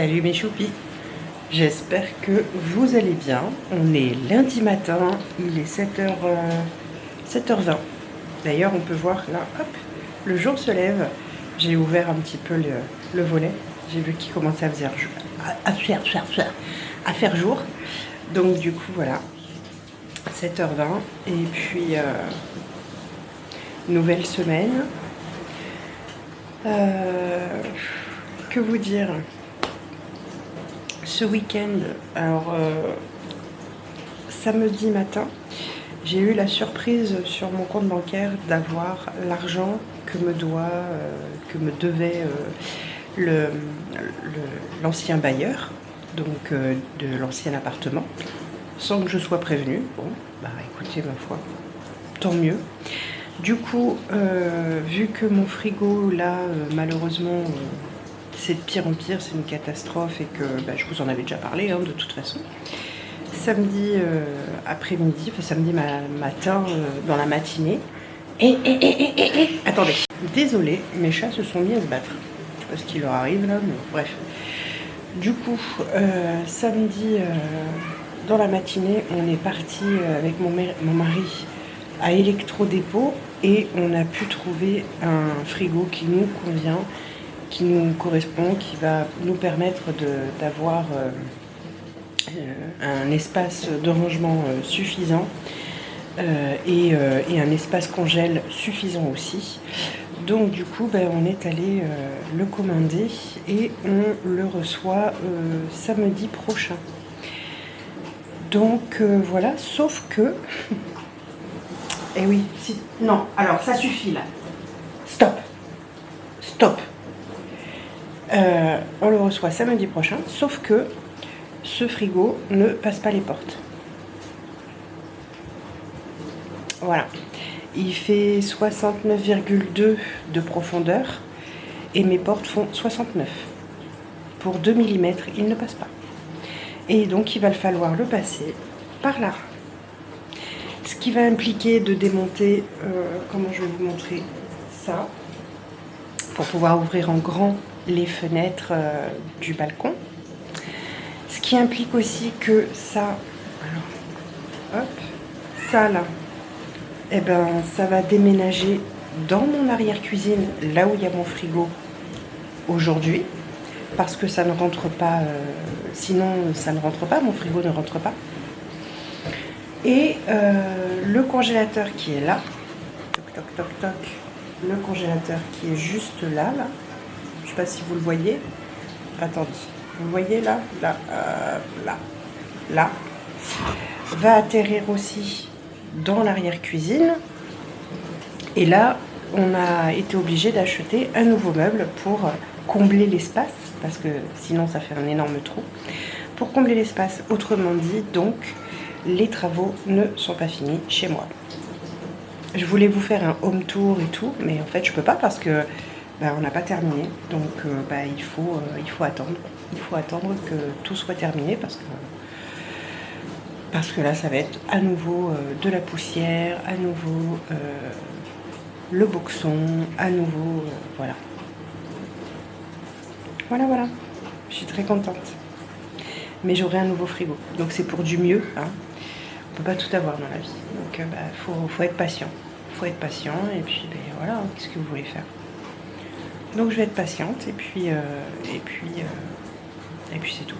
Salut mes choupis, j'espère que vous allez bien. On est lundi matin, il est 7h20. D'ailleurs on peut voir là, hop, le jour se lève. J'ai ouvert un petit peu le volet, j'ai vu qu'il commençait à faire jour. Donc du coup voilà, 7h20 et puis nouvelle semaine. Que vous dire? Ce week-end, alors samedi matin, j'ai eu la surprise sur mon compte bancaire d'avoir l'argent que me devait l'ancien bailleur, donc de l'ancien appartement, sans que je sois prévenue. Bon, bah écoutez, ma foi, tant mieux. Du coup, vu que mon frigo, là, malheureusement, c'est de pire en pire, c'est une catastrophe et que bah, je vous en avais déjà parlé, hein, de toute façon. Samedi après-midi, enfin samedi matin, dans la matinée. Attendez, désolée, mes chats se sont mis à se battre. Je sais pas ce qui leur arrive là, mais bref. Du coup, samedi, dans la matinée, on est parti avec mon mari à Electrodépôt et on a pu trouver un frigo qui nous convient, qui nous correspond, qui va nous permettre d'avoir un espace de rangement suffisant et un espace congèle suffisant aussi. Donc du coup on est allé le commander et on le reçoit samedi prochain. Donc voilà, sauf que eh oui, non, alors ça suffit là. Stop. On le reçoit samedi prochain, sauf que ce frigo ne passe pas les portes. Voilà. Il fait 69,2 de profondeur et mes portes font 69. Pour 2 mm, il ne passe pas. Et donc il va falloir le passer par là. Ce qui va impliquer de démonter, comment je vais vous montrer ça, pour pouvoir ouvrir en grand les fenêtres du balcon. Ce qui implique aussi que ça, alors, hop, ça là, eh ben, ça va déménager dans mon arrière-cuisine, là où il y a mon frigo aujourd'hui, parce que ça ne rentre pas, sinon ça ne rentre pas, mon frigo ne rentre pas. Et le congélateur qui est là, le congélateur qui est juste là, je sais pas si vous le voyez, attendez, vous le voyez là, là, va atterrir aussi dans l'arrière-cuisine. Et là, on a été obligé d'acheter un nouveau meuble pour combler l'espace, parce que sinon ça fait un énorme trou. Pour combler l'espace, autrement dit, donc, les travaux ne sont pas finis chez moi. Je voulais vous faire un home tour et tout, mais en fait je peux pas parce que on n'a pas terminé. Donc il faut attendre. Il faut attendre que tout soit terminé parce que là ça va être à nouveau de la poussière, à nouveau le boxon, à nouveau voilà. Voilà. Je suis très contente. Mais j'aurai un nouveau frigo. Donc c'est pour du mieux, hein. On peut pas tout avoir dans la vie, donc faut être patient. Faut être patient et puis voilà, hein, qu'est-ce que vous voulez faire? Donc je vais être patiente et puis c'est tout.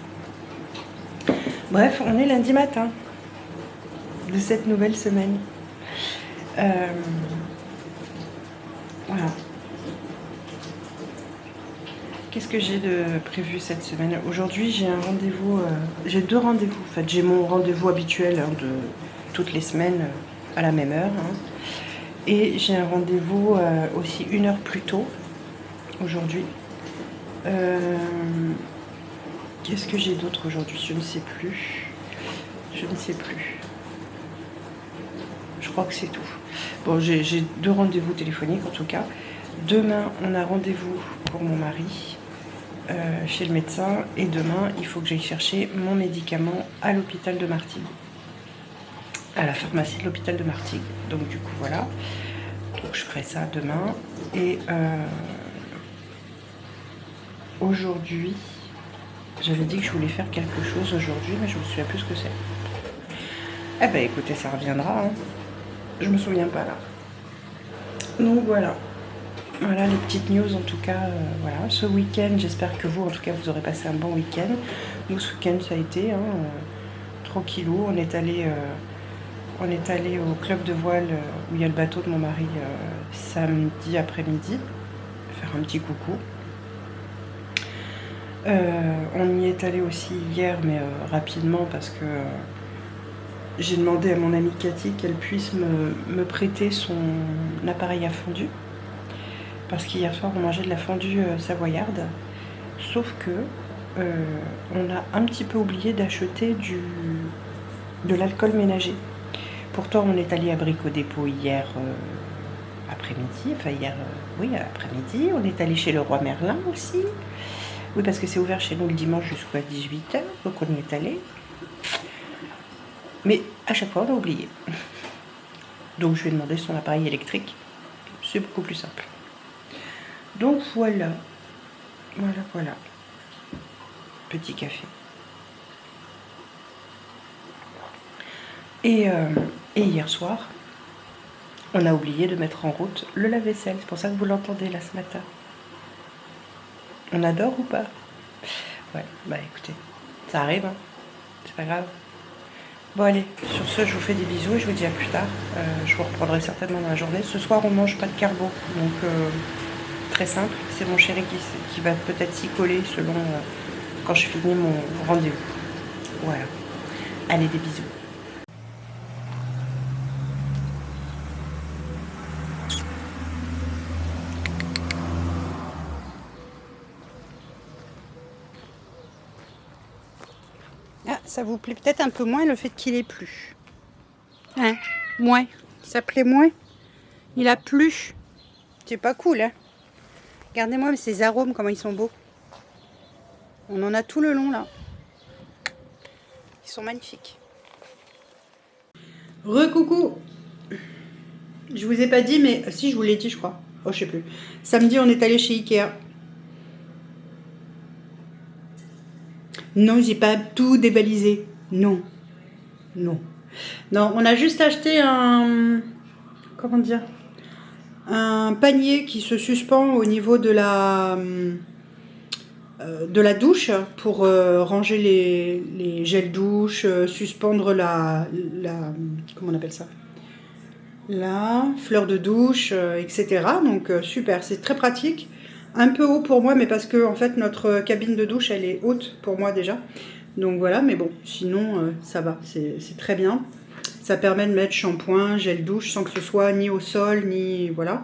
Bref, on est lundi matin de cette nouvelle semaine. Voilà. Qu'est-ce que j'ai de prévu cette semaine? Aujourd'hui, j'ai un rendez-vous, j'ai 2 rendez-vous. En fait, j'ai mon rendez-vous habituel de toutes les semaines à la même heure. Hein. Et j'ai un rendez-vous aussi 1 heure plus tôt aujourd'hui. Qu'est-ce que j'ai d'autre aujourd'hui? Je ne sais plus. Je crois que c'est tout. Bon, j'ai 2 rendez-vous téléphoniques en tout cas. Demain, on a rendez-vous pour mon mari. Chez le médecin et demain il faut que j'aille chercher mon médicament à l'hôpital de Martigues, à la pharmacie de l'hôpital de Martigues. Donc du coup voilà, donc je ferai ça demain. Et aujourd'hui J'avais dit que je voulais faire quelque chose aujourd'hui, mais je me souviens plus ce que c'est. Eh ben écoutez, ça reviendra. Hein. Je me souviens pas là. Donc voilà. Voilà les petites news en tout cas. Voilà. Ce week-end, j'espère que vous, en tout cas, vous aurez passé un bon week-end. Nous, ce week-end, ça a été tranquillou. On est allé au club de voile où il y a le bateau de mon mari samedi après-midi. Faire un petit coucou. On y est allé aussi hier, mais rapidement parce que j'ai demandé à mon amie Cathy qu'elle puisse me prêter son appareil à fondu. Parce qu'hier soir, on mangeait de la fondue savoyarde. Sauf que on a un petit peu oublié d'acheter de l'alcool ménager. Pourtant, on est allé à Brico Dépôt hier après-midi. Enfin, hier, oui, après-midi. On est allé chez le Roi Merlin aussi. Oui, parce que c'est ouvert chez nous le dimanche jusqu'à 18 h. Donc, on y est allé. Mais à chaque fois, on a oublié. Donc, je lui ai demandé son appareil électrique. C'est beaucoup plus simple. Donc, voilà. Voilà. Petit café. Et hier soir, on a oublié de mettre en route le lave-vaisselle. C'est pour ça que vous l'entendez là ce matin. On adore ou pas? Ouais, bah écoutez, ça arrive, hein. C'est pas grave. Bon allez, sur ce, je vous fais des bisous et je vous dis à plus tard. Je vous reprendrai certainement dans la journée. Ce soir, on mange pas de carbo, donc très simple. C'est mon chéri qui va peut-être s'y coller selon quand je finis mon rendez-vous. Voilà. Allez, des bisous. Ah, ça vous plaît peut-être un peu moins le fait qu'il ait plu. Hein? Moins. Ça plaît moins? Il a plu. C'est pas cool, hein? Regardez-moi ces arômes, comment ils sont beaux. On en a tout le long, là. Ils sont magnifiques. Recoucou! Je vous ai pas dit, mais si, je vous l'ai dit, je crois. Oh, je sais plus. Samedi, on est allé chez Ikea. Non, j'ai pas tout dévalisé. Non. Non, on a juste acheté un... Comment dire? Un panier qui se suspend au niveau de la douche pour ranger les gels douche, suspendre la... Comment on appelle ça? La fleur de douche, etc. Donc super, c'est très pratique. Un peu haut pour moi, mais parce que en fait notre cabine de douche elle est haute pour moi déjà. Donc voilà, mais bon, sinon ça va, c'est très bien. Ça permet de mettre shampoing, gel douche sans que ce soit ni au sol, ni voilà.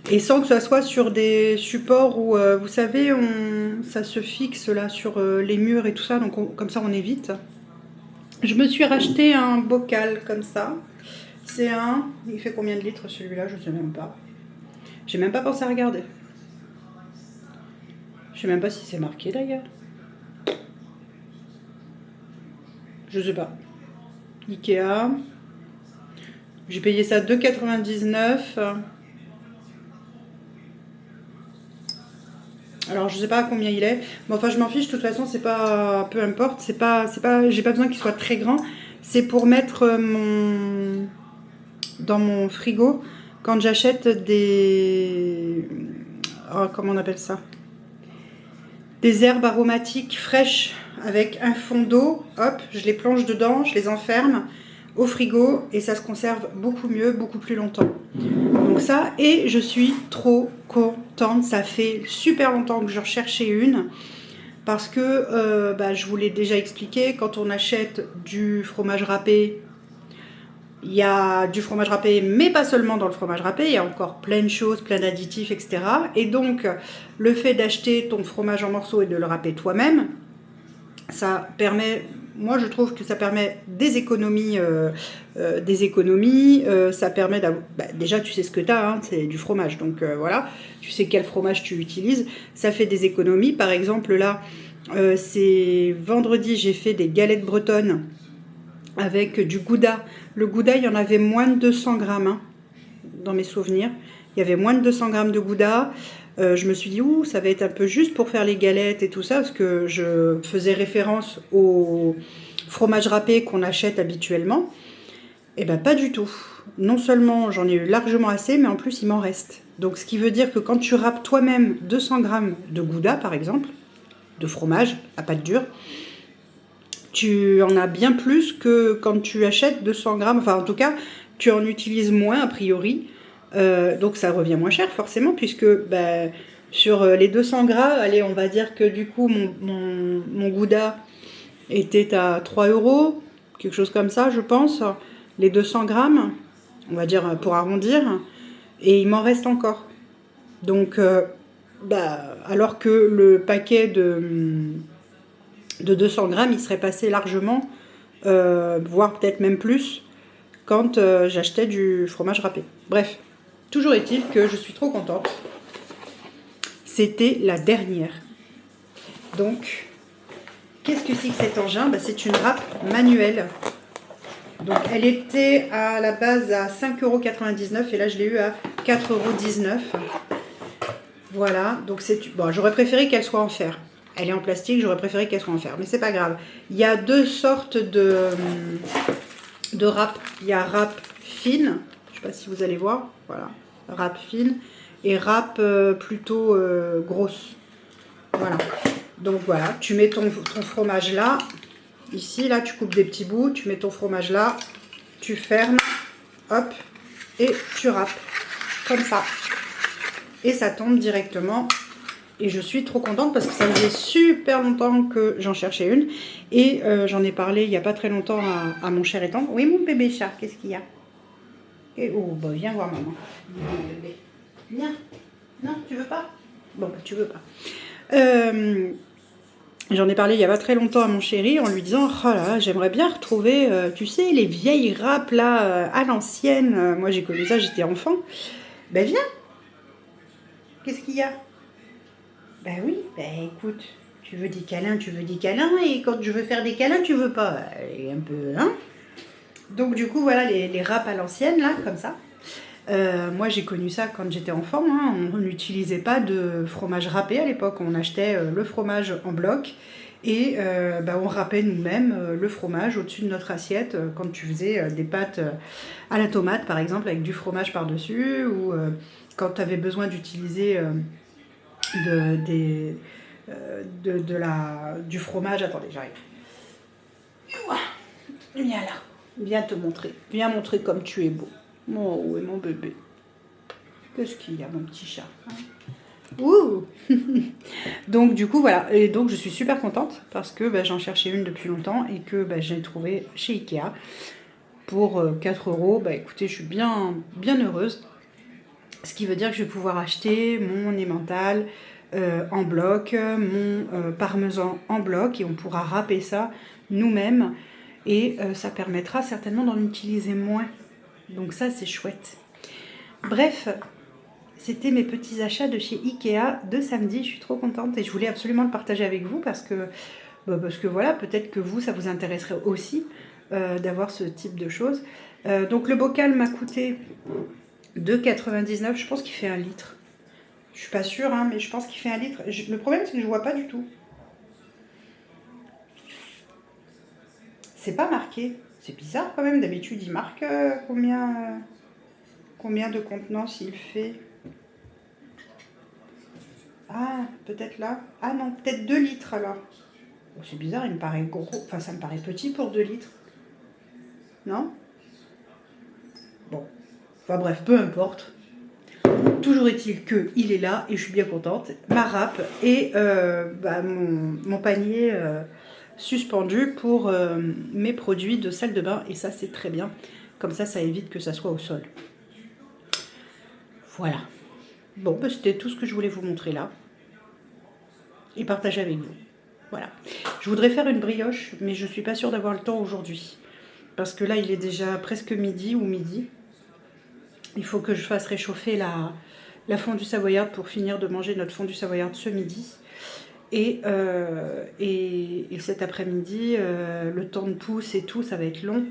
Et sans que ça soit sur des supports où, vous savez, ça se fixe là sur les murs et tout ça, donc comme ça on évite. Je me suis racheté un bocal comme ça. C'est il fait combien de litres celui-là? Je sais même pas. J'ai même pas pensé à regarder. Je sais même pas si c'est marqué d'ailleurs. Je sais pas. Ikea. J'ai payé ça 2,99 €. Alors je sais pas à combien il est. Mais enfin je m'en fiche, de toute façon c'est pas. Peu importe, c'est pas. J'ai pas besoin qu'il soit très grand. C'est pour mettre dans mon frigo quand j'achète des. Oh, comment on appelle ça? Des herbes aromatiques fraîches avec un fond d'eau, hop, je les plonge dedans, je les enferme au frigo et ça se conserve beaucoup mieux, beaucoup plus longtemps. Donc ça, et je suis trop contente, ça fait super longtemps que je recherchais une parce que, je vous l'ai déjà expliqué, quand on achète du fromage râpé, il y a du fromage râpé, mais pas seulement dans le fromage râpé, il y a encore plein de choses, plein d'additifs, etc. Et donc, le fait d'acheter ton fromage en morceaux et de le râper toi-même, ça permet, moi je trouve que ça permet des économies, ça permet d'avoir, déjà tu sais ce que tu as, hein, c'est du fromage, donc voilà, tu sais quel fromage tu utilises, ça fait des économies. Par exemple là, c'est vendredi, j'ai fait des galettes bretonnes avec du gouda. Le gouda, il y en avait moins de 200 grammes, hein, dans mes souvenirs. Il y avait moins de 200 grammes de gouda. je me suis dit, ouh, ça va être un peu juste pour faire les galettes et tout ça, parce que je faisais référence au fromage râpé qu'on achète habituellement. Eh ben pas du tout. Non seulement j'en ai eu largement assez, mais en plus il m'en reste. Donc ce qui veut dire que quand tu râpes toi-même 200 grammes de gouda, par exemple, de fromage à pâte dure, tu en as bien plus que quand tu achètes 200 grammes. Enfin en tout cas, tu en utilises moins a priori. Donc ça revient moins cher forcément, puisque ben, sur les 200 grammes, allez, on va dire que du coup mon gouda était à 3 euros, quelque chose comme ça je pense. Les 200 grammes, on va dire pour arrondir, et il m'en reste encore. Donc, alors que le paquet de 200 grammes, il serait passé largement, voire peut-être même plus, quand j'achetais du fromage râpé. Bref, toujours est-il que je suis trop contente. C'était la dernière. Donc, qu'est-ce que c'est que cet engin? C'est une râpe manuelle. Donc elle était à la base à 5,99 € et là je l'ai eu à 4,19 €. Voilà, donc c'est bon, j'aurais préféré qu'elle soit en fer. Elle est en plastique, j'aurais préféré qu'elle soit en fer, mais c'est pas grave. Il y a deux sortes de râpe. Il y a râpe fine, je sais pas si vous allez voir, voilà, râpe fine et râpe plutôt grosse. Voilà. Donc voilà, tu mets ton fromage là. Ici, là, tu coupes des petits bouts, tu mets ton fromage là, tu fermes, hop, et tu râpes, comme ça. Et ça tombe directement. Et je suis trop contente parce que ça faisait super longtemps que j'en cherchais une. Et j'en ai parlé il n'y a pas très longtemps à mon cher étant. Oui, mon bébé chat, qu'est-ce qu'il y a? Et, oh, bah, viens voir maman. Viens. Non, tu veux pas? Bon, bah, tu veux pas. J'en ai parlé il n'y a pas très longtemps à mon chéri en lui disant « Oh là, j'aimerais bien retrouver, tu sais, les vieilles râpes là, à l'ancienne. Moi, j'ai connu ça, j'étais enfant. » Ben viens. Qu'est-ce qu'il y a? Ben oui, ben écoute, tu veux des câlins, et quand je veux faire des câlins, tu veux pas. Un peu, hein? Donc du coup, voilà, les râpes à l'ancienne, là, comme ça. Moi, j'ai connu ça quand j'étais enfant. Hein. On n'utilisait pas de fromage râpé à l'époque. On achetait le fromage en bloc et on râpait nous-mêmes le fromage au-dessus de notre assiette quand tu faisais des pâtes à la tomate, par exemple, avec du fromage par-dessus, ou quand tu avais besoin d'utiliser du fromage. Attendez, j'arrive. Viens là, viens te montrer. Viens montrer comme tu es beau. Oh, oui, mon bébé. Qu'est-ce qu'il y a, mon petit chat, hein? Ouh. Donc, du coup, voilà. Et donc, je suis super contente parce que j'en cherchais une depuis longtemps et que j'ai trouvé chez Ikea pour 4 €. Écoutez, je suis bien, bien heureuse. Ce qui veut dire que je vais pouvoir acheter mon emmental en bloc, mon parmesan en bloc et on pourra râper ça nous-mêmes et ça permettra certainement d'en utiliser moins. Donc ça, c'est chouette. Bref, c'était mes petits achats de chez Ikea de samedi. Je suis trop contente et je voulais absolument le partager avec vous parce que voilà, peut-être que vous, ça vous intéresserait aussi d'avoir ce type de choses. Donc le bocal m'a coûté 2,99 €. Je pense qu'il fait 1 litre. Je suis pas sûre, hein, mais je pense qu'il fait 1 litre. Le problème, c'est que je vois pas du tout. C'est pas marqué. C'est bizarre quand même, d'habitude il marque combien de contenance il fait. Ah, peut-être là. Ah non, peut-être 2 litres alors. Oh, c'est bizarre, il me paraît gros. Enfin, ça me paraît petit pour 2 litres. Non? Bon. Enfin bref, peu importe. Toujours est-il qu'il est là et je suis bien contente. Ma râpe et mon panier suspendu pour mes produits de salle de bain. Et ça, c'est très bien. Comme ça, ça évite que ça soit au sol. Voilà. Bon, c'était tout ce que je voulais vous montrer là. Et partager avec vous. Voilà. Je voudrais faire une brioche, mais je ne suis pas sûre d'avoir le temps aujourd'hui. Parce que là, il est déjà presque midi ou midi. Il faut que je fasse réchauffer la fondue savoyarde pour finir de manger notre fondue savoyarde ce midi. Et cet après-midi, le temps de pousse et tout, ça va être long.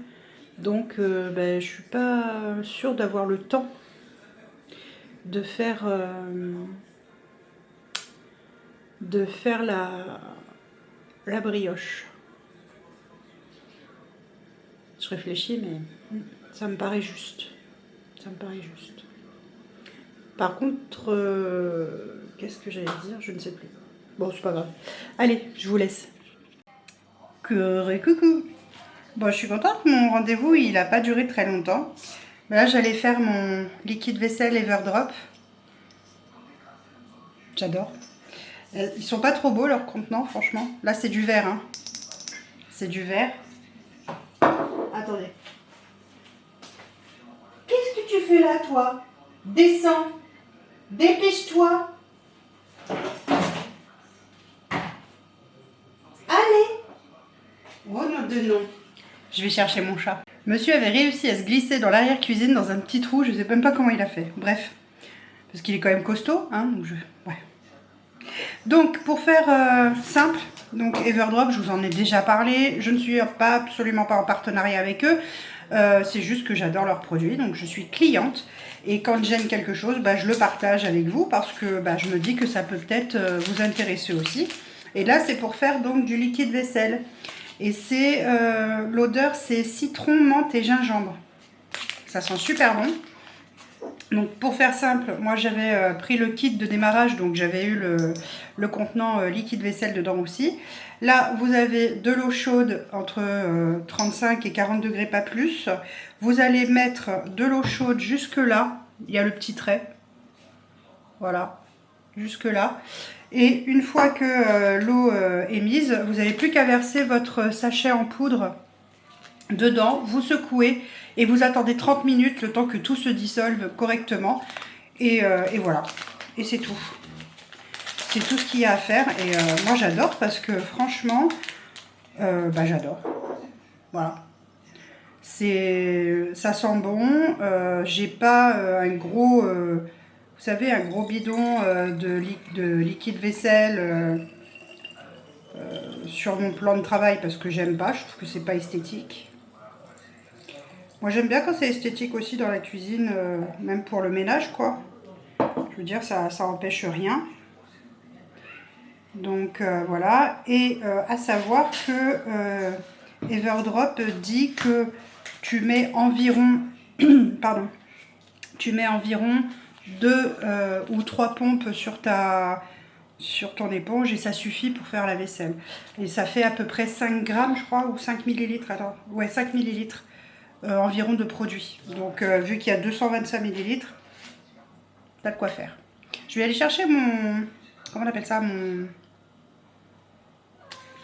Donc, je suis pas sûre d'avoir le temps de faire de faire la brioche. Je réfléchis, mais ça me paraît juste. Ça me paraît juste. Par contre, qu'est-ce que j'allais dire? Je ne sais plus. Bon, c'est pas grave. Allez, je vous laisse. Coucou. Bon, je suis contente. Mon rendez-vous, il n'a pas duré très longtemps. Là, j'allais faire mon liquide vaisselle Everdrop. J'adore. Ils sont pas trop beaux, leurs contenants, franchement. Là, c'est du verre. Hein. C'est du verre. Attendez. Qu'est-ce que tu fais là, toi? Descends. Dépêche-toi. Allez. Oh non de non. Je vais chercher mon chat. Monsieur avait réussi à se glisser dans l'arrière-cuisine dans un petit trou. Je sais même pas comment il a fait. Bref. Parce qu'il est quand même costaud. Hein, donc ouais. Donc, pour faire simple, donc Everdrop, je vous en ai déjà parlé. Je ne suis absolument pas en partenariat avec eux. C'est juste que j'adore leurs produits. Donc, je suis cliente. Et quand j'aime quelque chose, bah, je le partage avec vous parce que bah, je me dis que ça peut peut-être vous intéresser aussi. Et là, c'est pour faire donc du liquide vaisselle. Et c'est l'odeur, c'est citron, menthe et gingembre. Ça sent super bon. Donc pour faire simple, moi j'avais pris le kit de démarrage, donc j'avais eu le contenant liquide vaisselle dedans aussi. Là vous avez de l'eau chaude entre 35 et 40 degrés, pas plus. Vous allez mettre de l'eau chaude jusque là, il y a le petit trait. Voilà, jusque là. Et une fois que l'eau est mise, vous n'avez plus qu'à verser votre sachet en poudre dedans, vous secouez et vous attendez 30 minutes le temps que tout se dissolve correctement. Et voilà. Et c'est tout. C'est tout ce qu'il y a à faire. Et moi j'adore parce que franchement, bah, j'adore. Voilà. Ça sent bon. J'ai pas un gros, vous savez, un gros bidon de liquide vaisselle sur mon plan de travail parce que j'aime pas. Je trouve que c'est pas esthétique. Moi j'aime bien quand c'est esthétique aussi dans la cuisine, même pour le ménage quoi. Je veux dire, ça empêche rien. Donc voilà. Et à savoir que Everdrop dit que tu mets environ, pardon, tu mets environ 2 ou 3 pompes sur ton éponge et ça suffit pour faire la vaisselle. Et ça fait à peu près 5 grammes je crois, ou 5 millilitres, attends, ouais 5 millilitres. Environ de produits. Donc vu qu'il y a 225 millilitres, t'as de quoi faire. Je vais aller chercher mon... Comment on appelle ça, mon...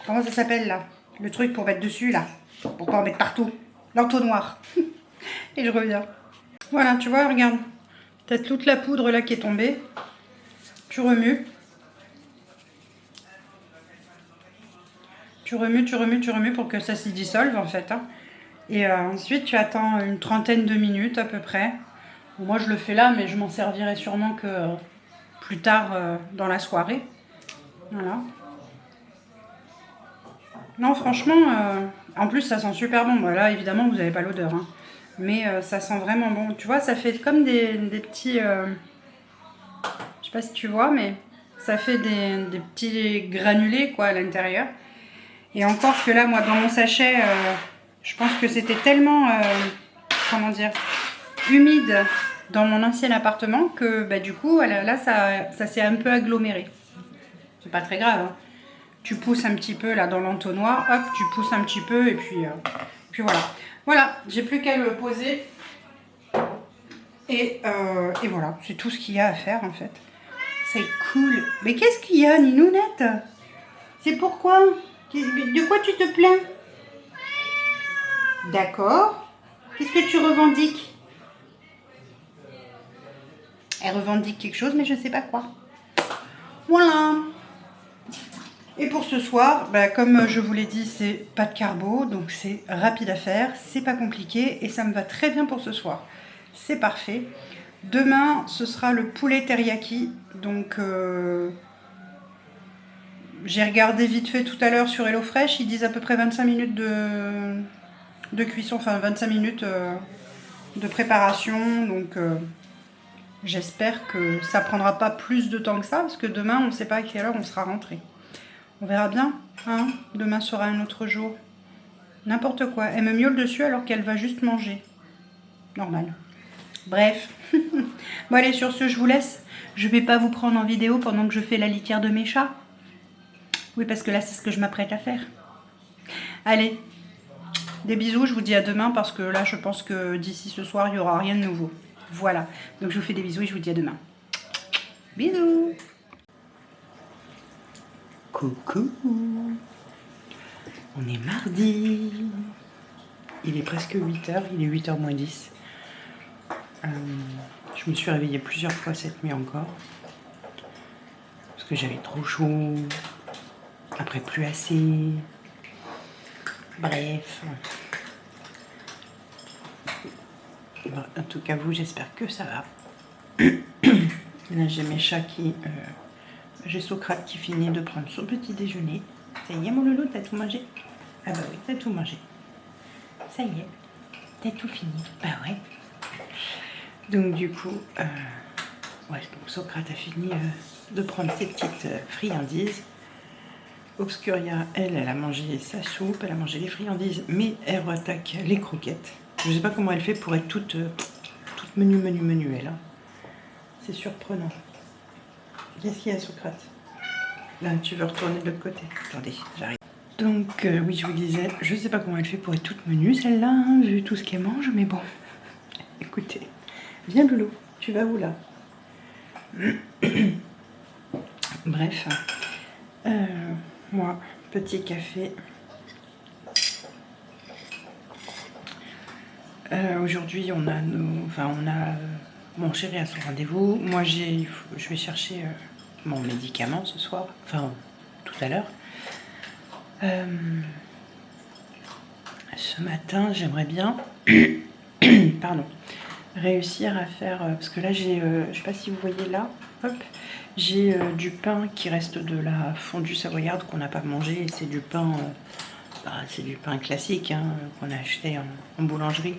Comment ça s'appelle là? Le truc pour mettre dessus là. Pour pas en mettre partout. L'entonnoir. Et je reviens. Voilà, tu vois, regarde. T'as toute la poudre là qui est tombée. Tu remues. Tu remues pour que ça s'y dissolve en fait. Hein. Et ensuite, tu attends une trentaine de minutes à peu près. Bon, moi, je le fais là, mais je m'en servirai sûrement que plus tard dans la soirée. Voilà. Non, franchement, en plus, ça sent super bon. Bon, là, évidemment, vous n'avez pas l'odeur. Hein. Mais ça sent vraiment bon. Tu vois, ça fait comme des petits... je sais pas si tu vois, mais ça fait des petits granulés quoi, à l'intérieur. Et encore que là, moi, dans mon sachet... je pense que c'était tellement, comment dire, humide dans mon ancien appartement que bah, du coup, là, ça s'est un peu aggloméré. C'est pas très grave. Hein. Tu pousses un petit peu là dans l'entonnoir, hop, tu pousses un petit peu et puis voilà. Voilà, j'ai plus qu'à le poser. Et voilà, c'est tout ce qu'il y a à faire en fait. C'est cool. Mais qu'est-ce qu'il y a, Ninounette? C'est pourquoi? De quoi tu te plains? D'accord. Qu'est-ce que tu revendiques? Elle revendique quelque chose, mais je ne sais pas quoi. Voilà. Et pour ce soir, bah, comme je vous l'ai dit, c'est pas de carbo, donc c'est rapide à faire, c'est pas compliqué et ça me va très bien pour ce soir. C'est parfait. Demain, ce sera le poulet teriyaki. Donc, j'ai regardé vite fait tout à l'heure sur HelloFresh, ils disent à peu près 25 minutes de cuisson, enfin 25 minutes de préparation. Donc J'espère que ça prendra pas plus de temps que ça, parce que demain, on ne sait pas à quelle heure on sera rentré. On verra bien, hein. Demain sera un autre jour. N'importe quoi. Elle me miaule dessus alors qu'elle va juste manger. Normal. Bref. Bon allez, sur ce, je vous laisse. Je vais pas vous prendre en vidéo pendant que je fais la litière de mes chats. Oui, parce que là, c'est ce que je m'apprête à faire. Allez, des bisous. Je vous dis à demain parce que là, je pense que d'ici ce soir, il n'y aura rien de nouveau. Voilà. Donc, je vous fais des bisous et je vous dis à demain. Bisous. Coucou. On est mardi. Il est presque 8h, il est 8h moins 10. Je me suis réveillée plusieurs fois cette nuit encore. Parce que j'avais trop chaud. Après plus assez. Bref. Bon, en tout cas, vous, j'espère que ça va. Là, j'ai mes chats qui... j'ai Socrate qui finit de prendre son petit déjeuner. Ça y est, mon loulou, t'as tout mangé? Ah bah oui, t'as tout mangé. Ça y est, t'as tout fini. Bah ouais. Donc du coup, ouais, donc Socrate a fini de prendre ses petites friandises. Obscuria, elle a mangé sa soupe, elle a mangé les friandises, mais elle attaque les croquettes. Je sais pas comment elle fait pour être toute menu, elle. Hein. C'est surprenant. Qu'est-ce qu'il y a, Socrate? Là, tu veux retourner de l'autre côté. Attendez, j'arrive. Donc, oui, je vous disais, je sais pas comment elle fait pour être toute menue, celle-là, hein, vu tout ce qu'elle mange, mais bon. Écoutez, viens, Loulou, tu vas où, là? Bref. Moi, petit café. Aujourd'hui, on a mon chéri a son rendez-vous. Moi, je vais chercher mon médicament ce soir, enfin tout à l'heure. Ce matin, j'aimerais bien, pardon, réussir à faire, parce que là j'ai, je sais pas si vous voyez là, hop, j'ai du pain qui reste de la fondue savoyarde qu'on n'a pas mangé, et c'est du pain, c'est du pain classique hein, qu'on a acheté en boulangerie.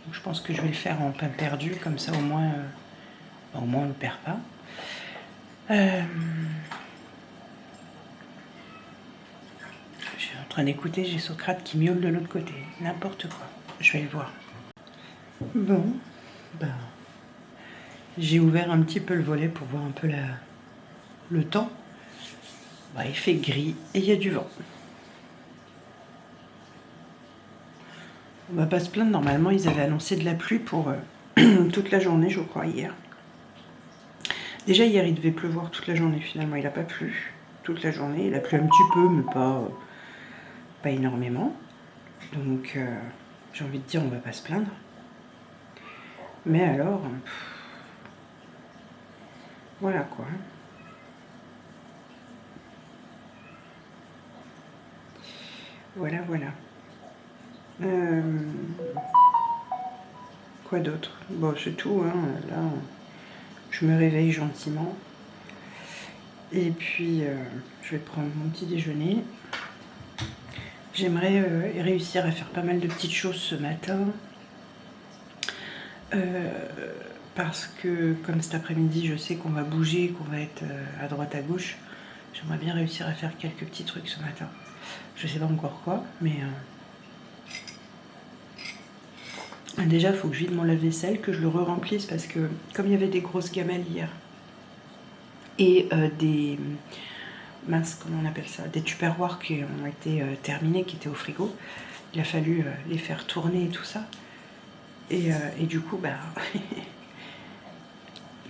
Donc, je pense que je vais le faire en pain perdu, comme ça au moins on ne le perd pas. Je suis en train d'écouter, j'ai Socrate qui miaule de l'autre côté, n'importe quoi. Je vais le voir. Bon, ben, j'ai ouvert un petit peu le volet pour voir un peu le temps. Ben, il fait gris et il y a du vent. On va pas se plaindre, normalement ils avaient annoncé de la pluie pour toute la journée, je crois, hier. Déjà hier il devait pleuvoir toute la journée, finalement il n'a pas plu toute la journée. Il a plu un petit peu, mais pas énormément. Donc j'ai envie de dire, on va pas se plaindre. Mais alors, voilà quoi. Voilà, voilà. Quoi d'autre? Bon, c'est tout, hein. Là, je me réveille gentiment. Et puis, je vais prendre mon petit déjeuner. J'aimerais réussir à faire pas mal de petites choses ce matin. Parce que, comme cet après-midi, je sais qu'on va bouger, qu'on va être à droite, à gauche. J'aimerais bien réussir à faire quelques petits trucs ce matin. Je sais pas encore quoi, mais... Déjà, il faut que je vide mon lave-vaisselle, que je le re-remplisse parce que comme il y avait des grosses gamelles hier et des mince, comment on appelle ça, des tupperwares qui ont été terminés, qui étaient au frigo, il a fallu les faire tourner et tout ça. Et du coup, bah,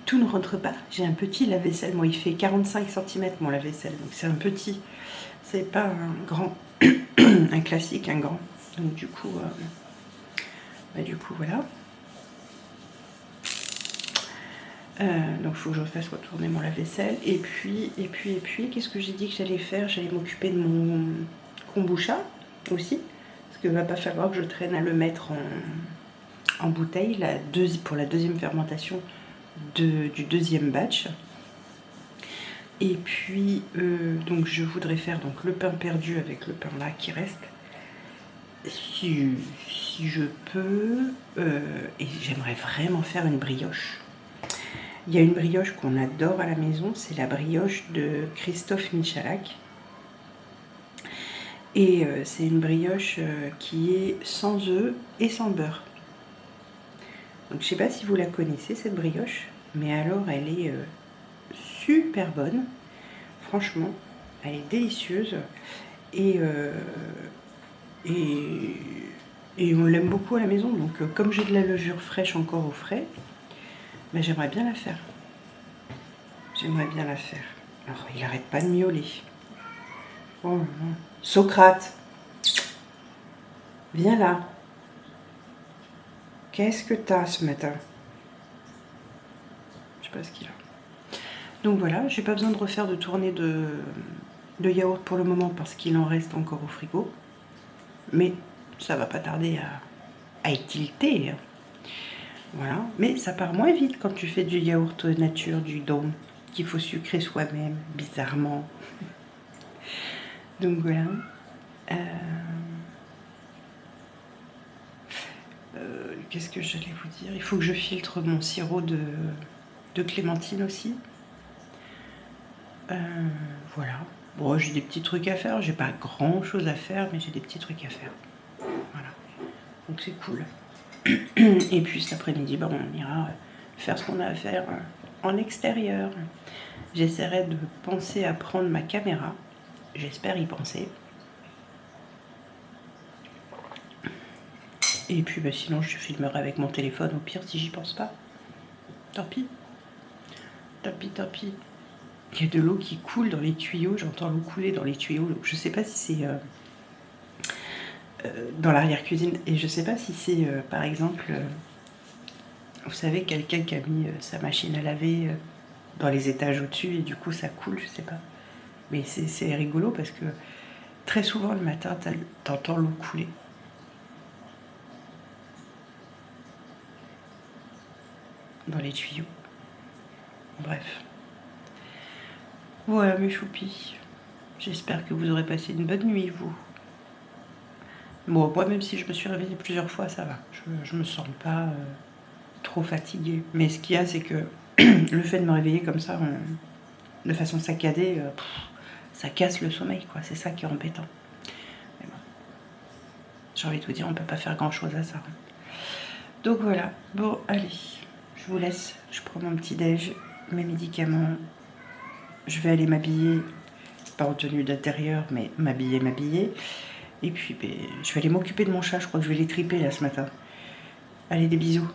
tout ne rentre pas. J'ai un petit lave-vaisselle. Moi, il fait 45 cm mon lave-vaisselle, donc c'est un petit. C'est pas un grand, un classique, un grand. Donc du coup. Voilà. Donc il faut que je fasse retourner mon lave-vaisselle. Et puis, qu'est-ce que j'ai dit que j'allais faire? J'allais m'occuper de mon kombucha aussi. Parce qu'il ne va pas falloir que je traîne à le mettre en bouteille pour la deuxième fermentation du deuxième batch. Et puis, donc je voudrais faire donc, le pain perdu avec le pain là qui reste. Si je peux, et j'aimerais vraiment faire une brioche. Il y a une brioche qu'on adore à la maison, c'est la brioche de Christophe Michalak. Et c'est une brioche qui est sans œufs et sans beurre. Donc je ne sais pas si vous la connaissez cette brioche, mais alors elle est super bonne. Franchement, elle est délicieuse. Et on l'aime beaucoup à la maison. Donc comme j'ai de la levure fraîche encore au frais, ben, j'aimerais bien la faire. J'aimerais bien la faire. Alors il n'arrête pas de miauler. Oh, Socrate, viens là. Qu'est-ce que t'as ce matin? Je sais pas ce qu'il a. Donc voilà, j'ai pas besoin de refaire de tournée de yaourt pour le moment parce qu'il en reste encore au frigo. Mais ça va pas tarder à être tilté. Voilà, mais ça part moins vite quand tu fais du yaourt nature, du don, qu'il faut sucrer soi-même, bizarrement. Donc voilà. Qu'est-ce que j'allais vous dire? Il faut que je filtre mon sirop de clémentine aussi. Voilà. Bon, j'ai des petits trucs à faire. J'ai pas grand chose à faire, mais j'ai des petits trucs à faire. Voilà. Donc c'est cool. Et puis cet après-midi, ben, on ira faire ce qu'on a à faire en extérieur. J'essaierai de penser à prendre ma caméra. J'espère y penser. Et puis bah, sinon je filmerai avec mon téléphone au pire si j'y pense pas. Tant pis. Tant pis, tant pis. Il y a de l'eau qui coule dans les tuyaux, j'entends l'eau couler dans les tuyaux. Je sais pas si c'est dans l'arrière-cuisine. Et je sais pas si c'est par exemple, vous savez, quelqu'un qui a mis sa machine à laver dans les étages au-dessus et du coup ça coule, je sais pas. Mais c'est rigolo parce que très souvent le matin t'entends l'eau couler. Dans les tuyaux. Bref. Voilà mes choupis. J'espère que vous aurez passé une bonne nuit, vous. Bon, moi, même si je me suis réveillée plusieurs fois, ça va. Je me sens pas trop fatiguée. Mais ce qu'il y a, c'est que le fait de me réveiller comme ça, de façon saccadée, ça casse le sommeil, quoi. C'est ça qui est embêtant. Mais bon. J'ai envie de vous dire, on peut pas faire grand-chose à ça. Donc voilà. Bon, allez. Je vous laisse, je prends mon petit déj, mes médicaments, je vais aller m'habiller, pas en tenue d'intérieur, mais m'habiller. Et puis ben, je vais aller m'occuper de mon chat, je crois que je vais les triper là ce matin. Allez, des bisous.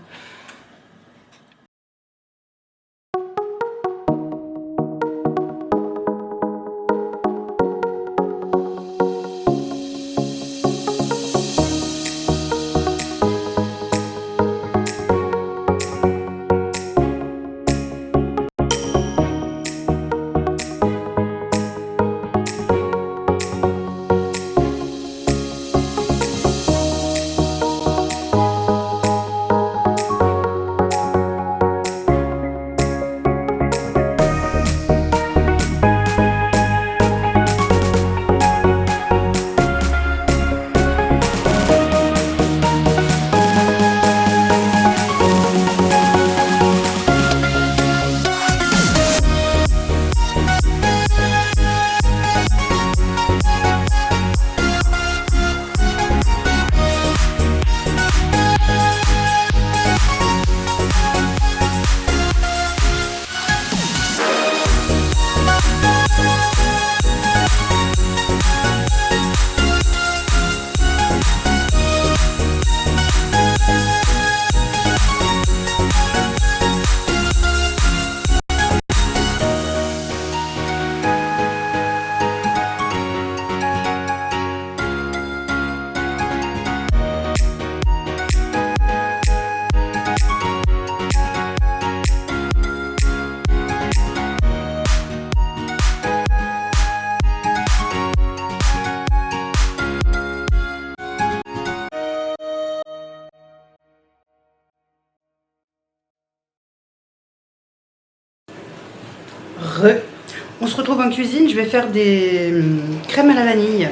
On se retrouve en cuisine, je vais faire des crèmes à la vanille.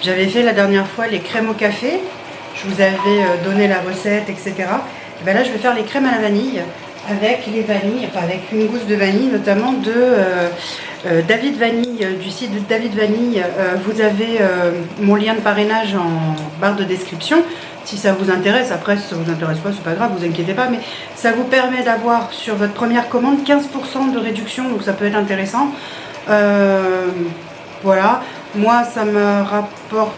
J'avais fait la dernière fois les crèmes au café, je vous avais donné la recette, etc. Et ben là je vais faire les crèmes à la vanille. avec les vanilles, enfin avec une gousse de vanille, notamment de David Vanille, du site de David Vanille. Vous avez mon lien de parrainage en barre de description. Si ça vous intéresse, après si ça vous intéresse pas, c'est pas grave, vous inquiétez pas, mais ça vous permet d'avoir sur votre première commande 15% de réduction, donc ça peut être intéressant. Voilà, moi ça me rapporte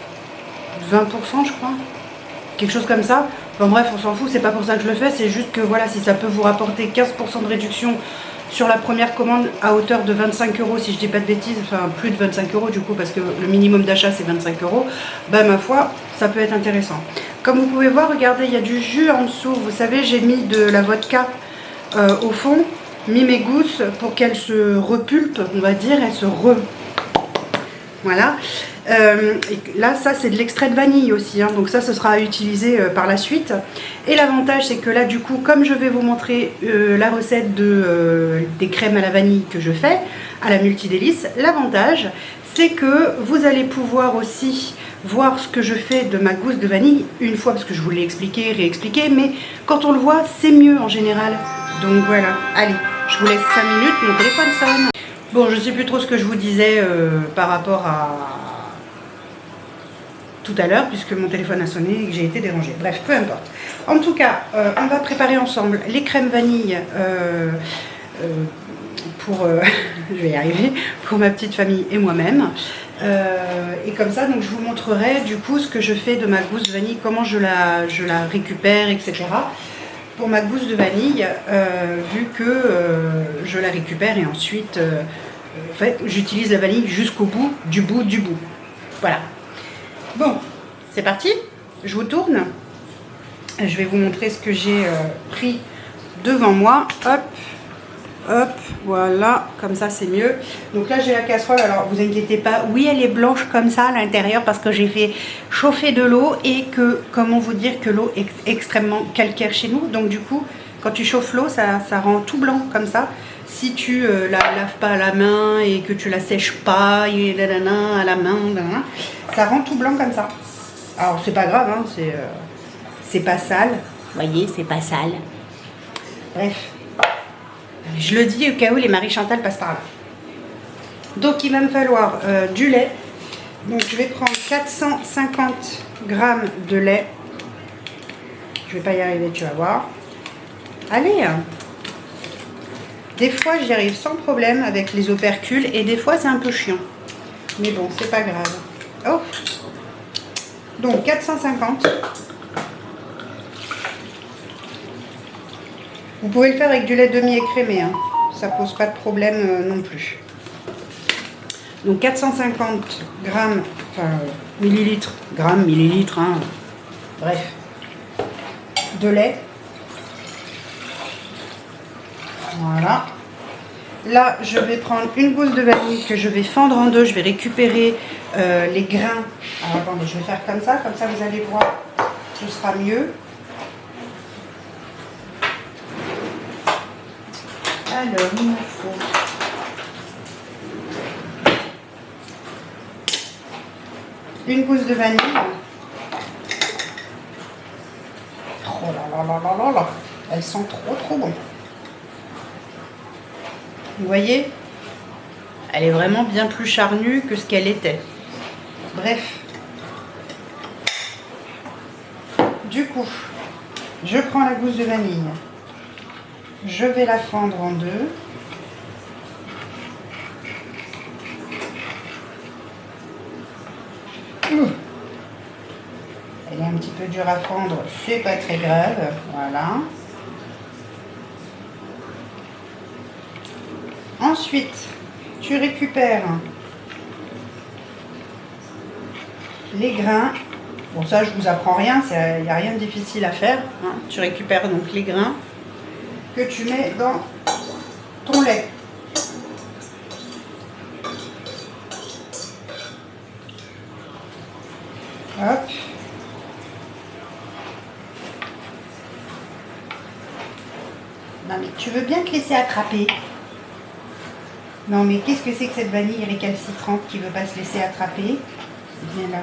20% je crois, quelque chose comme ça. Enfin bref, on s'en fout, c'est pas pour ça que je le fais, c'est juste que voilà, si ça peut vous rapporter 15% de réduction sur la première commande à hauteur de 25 € si je dis pas de bêtises, enfin plus de 25 € du coup parce que le minimum d'achat c'est 25 €, bah ma foi, ça peut être intéressant. Comme vous pouvez voir, regardez, il y a du jus en dessous, vous savez, j'ai mis de la vodka au fond, mis mes gousses pour qu'elles se repulpent, on va dire, elles se Voilà. Et là, ça, c'est de l'extrait de vanille aussi, hein, donc ça, ce sera à utiliser par la suite. Et l'avantage, c'est que là, du coup, comme je vais vous montrer la recette des crèmes à la vanille que je fais, à la multidélice, l'avantage, c'est que vous allez pouvoir aussi voir ce que je fais de ma gousse de vanille une fois, parce que je vous l'ai expliqué, réexpliqué, mais quand on le voit, c'est mieux en général. Donc voilà, allez, je vous laisse 5 minutes, mon téléphone sonne. Bon, je ne sais plus trop ce que je vous disais par rapport à tout à l'heure, puisque mon téléphone a sonné et que j'ai été dérangée. Bref, peu importe. En tout cas, on va préparer ensemble les crèmes vanille pour, je vais y arriver, pour ma petite famille et moi-même. Et comme ça, donc je vous montrerai du coup ce que je fais de ma gousse vanille, comment je la récupère, etc. Pour ma gousse de vanille, vu que je la récupère et ensuite, en fait, j'utilise la vanille jusqu'au bout, du bout. Voilà. Bon, c'est parti. Je vous tourne. Je vais vous montrer ce que j'ai pris devant moi. Hop. Hop, voilà, comme ça c'est mieux. Donc là j'ai la casserole, alors vous inquiétez pas, oui elle est blanche comme ça à l'intérieur parce que j'ai fait chauffer de l'eau et que, comment vous dire, que l'eau est extrêmement calcaire chez nous. Donc du coup, quand tu chauffes l'eau, ça rend tout blanc comme ça. Si tu la laves pas à la main et que tu la sèches pas, et à la main, ça rend tout blanc comme ça. Alors c'est pas grave, hein, c'est pas sale. Vous voyez, c'est pas sale. Bref. Je le dis au cas où les Marie-Chantal passent par là. Donc il va me falloir du lait. Donc je vais prendre 450 g de lait. Je vais pas y arriver, tu vas voir. Allez. Des fois j'y arrive sans problème avec les opercules et des fois c'est un peu chiant. Mais bon, c'est pas grave. Oh. Donc 450. Vous pouvez le faire avec du lait demi-écrémé, hein. Ça pose pas de problème non plus. Donc 450 grammes, enfin millilitres, hein. Bref, de lait. Voilà. Là, je vais prendre une gousse de vanille que je vais fendre en deux. Je vais récupérer les grains. Alors attendez, je vais faire comme ça vous allez voir, ce sera mieux. Alors, il me faut une gousse de vanille. Oh là, elles sont trop bon. Vous voyez, elle est vraiment bien plus charnue que ce qu'elle était. Bref. Du coup, je prends la gousse de vanille. Je vais la fendre en deux. Elle est un petit peu dure à fendre, c'est pas très grave. Voilà. Ensuite, tu récupères les grains. Bon, ça, je vous apprends rien, il n'y a rien de difficile à faire, hein. Tu récupères donc les grains que tu mets dans ton lait. Hop. Non mais tu veux bien te laisser attraper? Non mais qu'est-ce que c'est que cette vanille récalcitrante qui veut pas se laisser attraper? Viens là.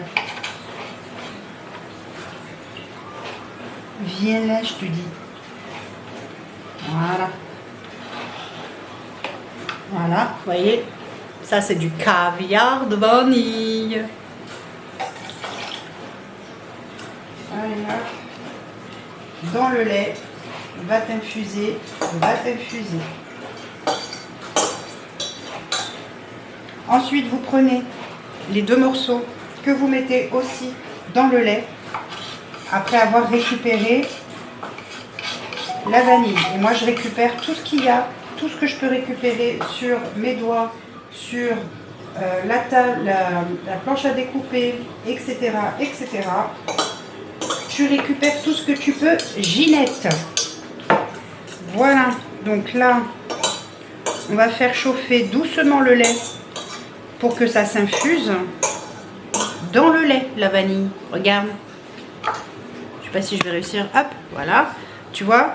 Viens là, je te dis. Voilà. Voilà, vous voyez, ça c'est du caviar de vanille. Voilà. Dans le lait, va t'infuser, va t'infuser. Ensuite, vous prenez les 2 morceaux que vous mettez aussi dans le lait après avoir récupéré la vanille. Et moi, je récupère tout ce qu'il y a, tout ce que je peux récupérer sur mes doigts, sur la table, la planche à découper, etc., etc. Tu récupères tout ce que tu peux, Ginette. Voilà, donc là, on va faire chauffer doucement le lait pour que ça s'infuse dans le lait, la vanille. Regarde. Je sais pas si je vais réussir. Hop, voilà. Tu vois,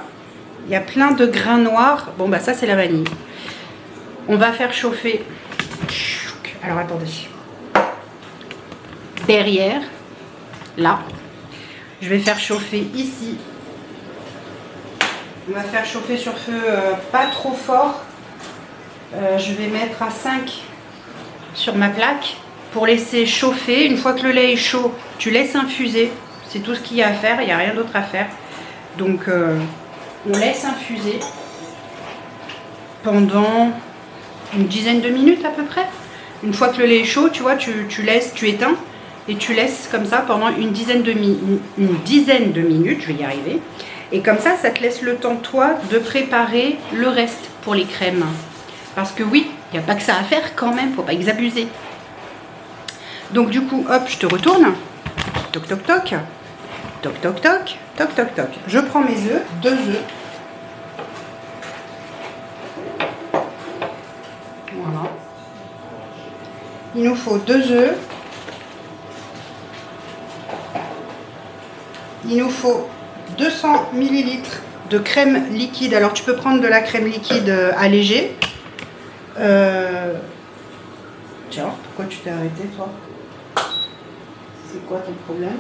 il y a plein de grains noirs. Bon, bah ça, c'est la vanille. On va faire chauffer. Alors, attendez. Derrière, là, je vais faire chauffer ici. On va faire chauffer sur feu pas trop fort. Je vais mettre à 5 sur ma plaque pour laisser chauffer. Une fois que le lait est chaud, tu laisses infuser. C'est tout ce qu'il y a à faire, il n'y a rien d'autre à faire. Donc on laisse infuser pendant une dizaine de minutes à peu près. Une fois que le lait est chaud, tu vois, tu éteins et tu laisses comme ça pendant une dizaine de minutes, je vais y arriver. Et comme ça te laisse le temps, toi, de préparer le reste pour les crèmes. Parce que oui, il n'y a pas que ça à faire quand même, faut pas exabuser. Donc du coup, hop, je te retourne. Toc, toc, toc. Toc, toc, toc. Toc, toc, toc. Je prends mes œufs, 2 œufs. Voilà. Il nous faut 2 œufs. Il nous faut 200 ml de crème liquide. Alors tu peux prendre de la crème liquide allégée. Tiens, pourquoi tu t'es arrêté toi? C'est quoi ton problème?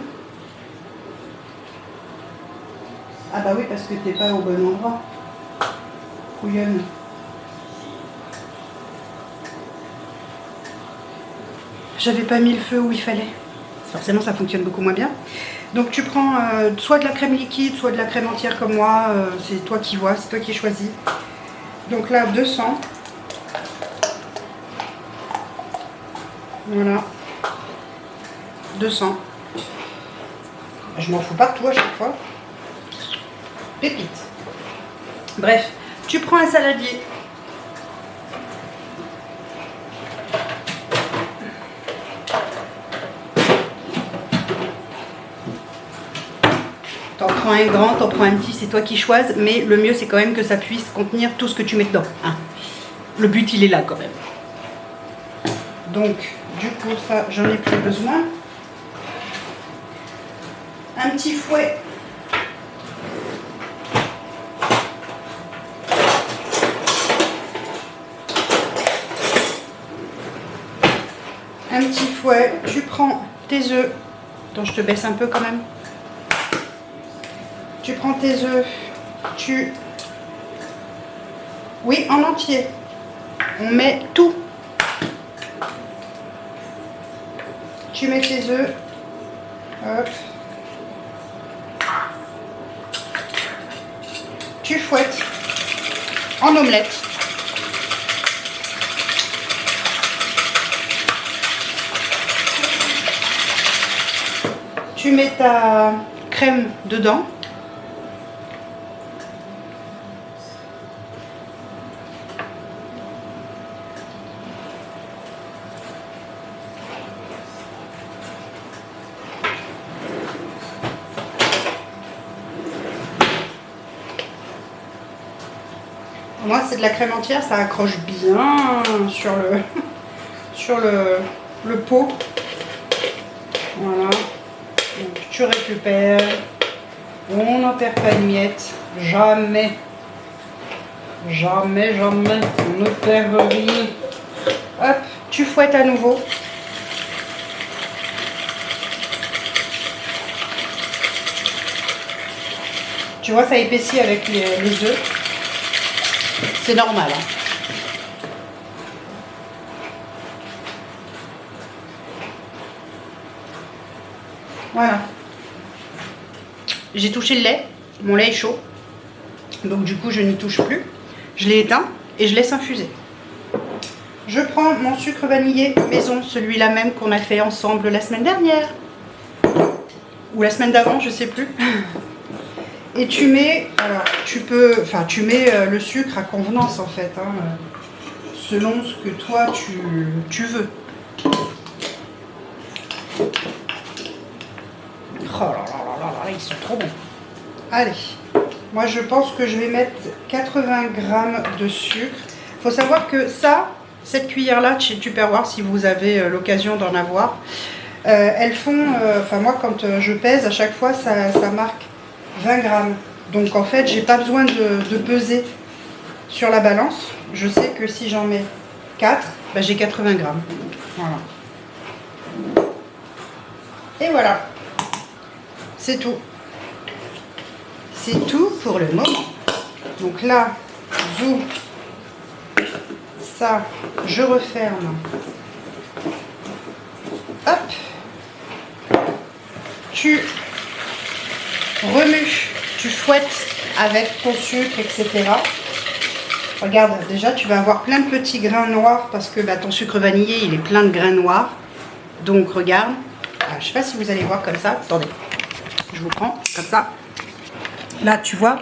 Ah bah oui, parce que t'es pas au bon endroit. Couillonne. J'avais pas mis le feu où il fallait. Forcément, ça fonctionne beaucoup moins bien. Donc tu prends soit de la crème liquide, soit de la crème entière comme moi. C'est toi qui vois, c'est toi qui choisis. Donc là, 200. Voilà. 200. Je m'en fous partout à chaque fois. Pépite. Bref, tu prends un saladier. T'en prends un grand, t'en prends un petit, c'est toi qui choisis. Mais le mieux, c'est quand même que ça puisse contenir tout ce que tu mets dedans. Hein. Le but, il est là quand même. Donc, du coup, ça, j'en ai plus besoin. Un petit fouet. Un petit fouet. Tu prends tes œufs. Attends, je te baisse un peu quand même. Tu prends tes œufs. Oui, en entier. On met tout. Tu mets tes œufs. Hop. Tu fouettes en omelette. Tu mets ta crème dedans. Moi, c'est de la crème entière, ça accroche bien sur le pot. Voilà. Donc, tu récupères. On n'en perd pas une miette. Jamais. Jamais, jamais. On ne perd rien. Hop, tu fouettes à nouveau. Tu vois, ça épaissit avec les œufs. C'est normal. Hein. Voilà. J'ai touché le lait. Mon lait est chaud. Donc du coup, je n'y touche plus. Je l'ai éteint et je laisse infuser. Je prends mon sucre vanillé maison, celui-là même qu'on a fait ensemble la semaine dernière. Ou la semaine d'avant, je sais plus. Et tu mets, alors tu mets le sucre à convenance en fait, hein, selon ce que toi tu veux. Oh là là là là, ils sont trop bons. Allez, moi je pense que je vais mettre 80 grammes de sucre. Il faut savoir que cette cuillère-là de chez Tupperware, si vous avez l'occasion d'en avoir, elles font, moi quand je pèse, à chaque fois ça marque 20 grammes. Donc en fait, j'ai pas besoin de peser sur la balance. Je sais que si j'en mets 4, ben, j'ai 80 grammes. Voilà. Et voilà. C'est tout. C'est tout pour le moment. Donc là, zou, ça, je referme. Hop. Tu remues, tu fouettes avec ton sucre, etc. Regarde, déjà, tu vas avoir plein de petits grains noirs parce que ton sucre vanillé, il est plein de grains noirs. Donc, regarde. Je ne sais pas si vous allez voir comme ça. Attendez. Je vous prends comme ça. Là, tu vois,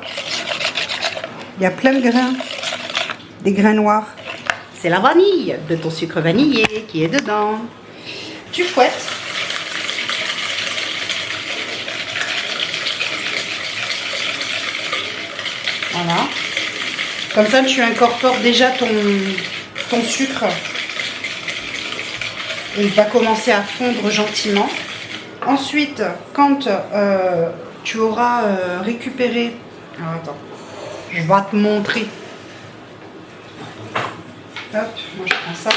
il y a plein de grains, des grains noirs. C'est la vanille de ton sucre vanillé qui est dedans. Tu fouettes. Voilà. Comme ça, tu incorpores déjà ton sucre. Et il va commencer à fondre gentiment. Ensuite, quand tu auras récupéré... Alors attends, je vais te montrer. Hop, moi je prends ça.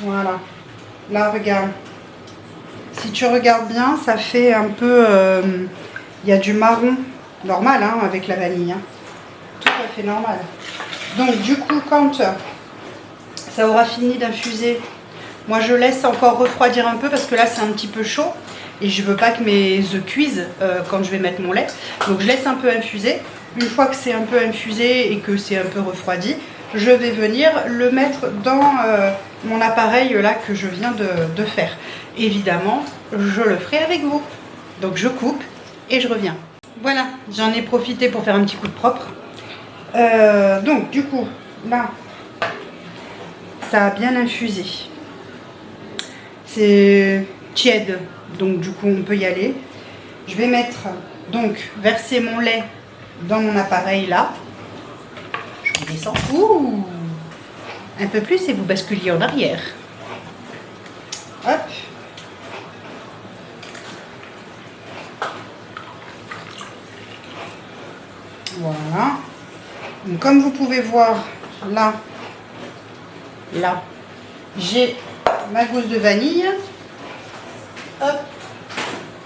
Voilà. Là, regarde. Si tu regardes bien, ça fait un peu... Il y a du marron. Normal, hein, avec la vanille. Hein. Tout à fait normal. Donc, du coup, quand ça aura fini d'infuser... Moi, je laisse encore refroidir un peu parce que là, c'est un petit peu chaud. Et je veux pas que mes œufs cuisent quand je vais mettre mon lait. Donc, je laisse un peu infuser. Une fois que c'est un peu infusé et que c'est un peu refroidi, je vais venir le mettre dans mon appareil là que je viens de faire. Évidemment, je le ferai avec vous. Donc, je coupe et je reviens. Voilà, j'en ai profité pour faire un petit coup de propre. Donc, du coup, là, ça a bien infusé. C'est tiède, donc du coup on peut y aller. Je vais verser mon lait dans mon appareil là. Je vous descends. Ouh, un peu plus et vous basculiez en arrière. Hop. Voilà. Donc, comme vous pouvez voir là, j'ai ma gousse de vanille, hop,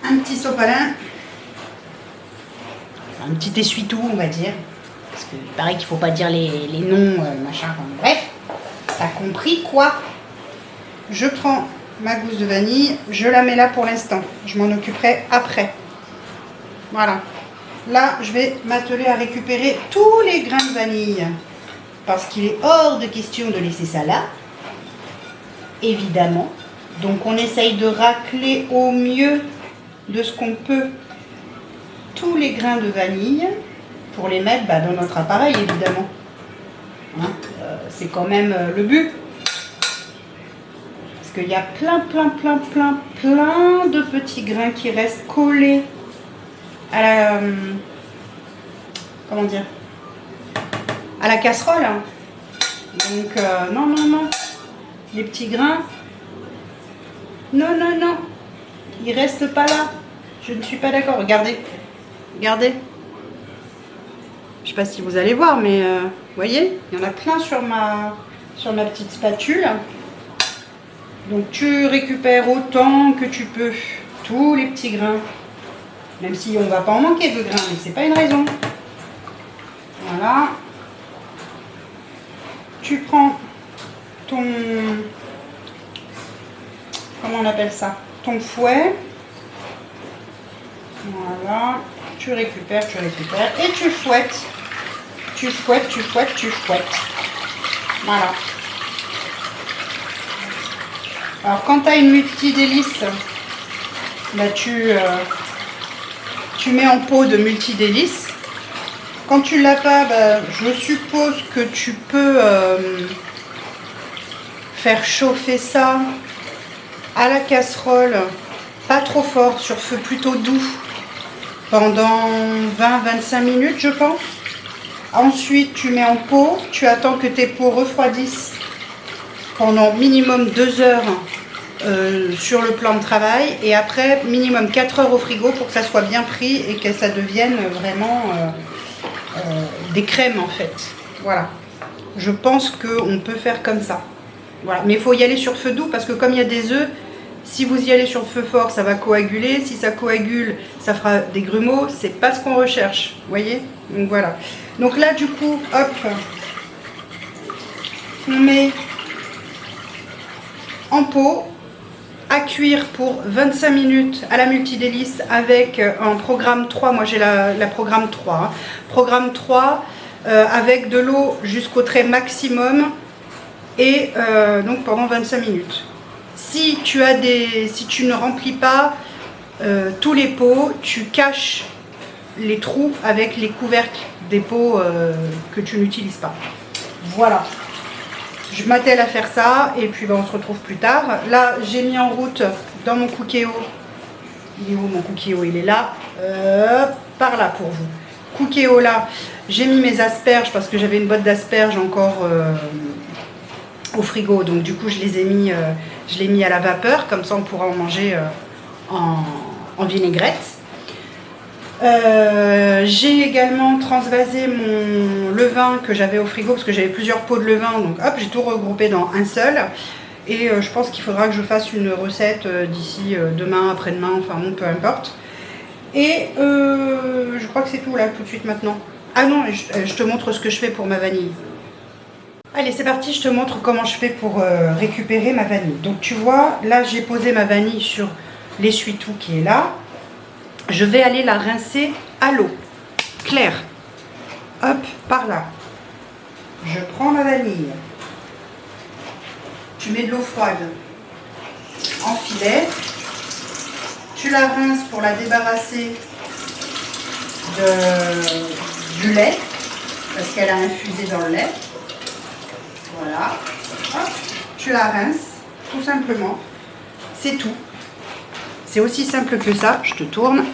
un petit sopalin, un petit essuie-tout on va dire, parce qu'il paraît qu'il ne faut pas dire les noms, machin, bref, t'as compris quoi. Je prends ma gousse de vanille, je la mets là pour l'instant, je m'en occuperai après. Voilà, là je vais m'atteler à récupérer tous les grains de vanille, parce qu'il est hors de question de laisser ça là. Évidemment, donc on essaye de racler au mieux de ce qu'on peut tous les grains de vanille pour les mettre dans notre appareil évidemment. Hein, c'est quand même le but, parce qu'il y a plein de petits grains qui restent collés à la à la casserole. Hein. Donc non. Les petits grains, non, ils restent pas là. Je ne suis pas d'accord. Regardez. Je sais pas si vous allez voir, mais vous voyez, il y en a plein sur ma petite spatule. Donc tu récupères autant que tu peux tous les petits grains, même si on va pas en manquer de grains, mais c'est pas une raison. Voilà. Tu prends ton... Comment on appelle ça? Ton fouet. Voilà. Tu récupères et tu fouettes. Tu fouettes, tu fouettes, tu fouettes. Voilà. Alors quand tu as une multidélice, bah, tu mets en pot de multidélice. Quand tu l'as pas, bah, je suppose que tu peux faire chauffer ça à la casserole, pas trop fort, sur feu plutôt doux, pendant 20-25 minutes, je pense. Ensuite, tu mets en pot, tu attends que tes pots refroidissent pendant minimum 2 heures sur le plan de travail, et après minimum 4 heures au frigo pour que ça soit bien pris et que ça devienne vraiment des crèmes en fait. Voilà, je pense qu'on peut faire comme ça. Voilà, mais il faut y aller sur feu doux parce que comme il y a des œufs, si vous y allez sur feu fort, ça va coaguler. Si ça coagule, ça fera des grumeaux. C'est pas ce qu'on recherche, vous voyez. Donc voilà. Donc là, du coup, hop, on met en pot à cuire pour 25 minutes à la multidélice avec un programme 3. Moi, j'ai la programme 3. Hein. Programme 3 avec de l'eau jusqu'au trait maximum et donc pendant 25 minutes. Si tu ne remplis pas tous les pots, tu caches les trous avec les couvercles des pots que tu n'utilises pas. Voilà. Je m'attelle à faire ça et puis on se retrouve plus tard. Là, j'ai mis en route dans mon Cookéo. Il est où mon Cookéo? Il est là. Par là pour vous. Cookéo là, j'ai mis mes asperges parce que j'avais une botte d'asperges encore au frigo. Donc du coup, je l'ai mis à la vapeur. Comme ça, on pourra en manger en vinaigrette. J'ai également transvasé mon levain que j'avais au frigo parce que j'avais plusieurs pots de levain, donc hop, j'ai tout regroupé dans un seul et je pense qu'il faudra que je fasse une recette d'ici demain, après-demain, enfin bon, peu importe. Et je crois que c'est tout là tout de suite maintenant. Ah non, je te montre ce que je fais pour ma vanille. Allez, c'est parti, je te montre comment je fais pour récupérer ma vanille. Donc tu vois, là j'ai posé ma vanille sur l'essuie-tout qui est là. Je vais aller la rincer à l'eau claire. Hop, par là. Je prends ma vanille. Tu mets de l'eau froide en filet. Tu la rinces pour la débarrasser du lait, parce qu'elle a infusé dans le lait. Voilà. Hop, tu la rinces, tout simplement. C'est tout. C'est aussi simple que ça. Je te tourne.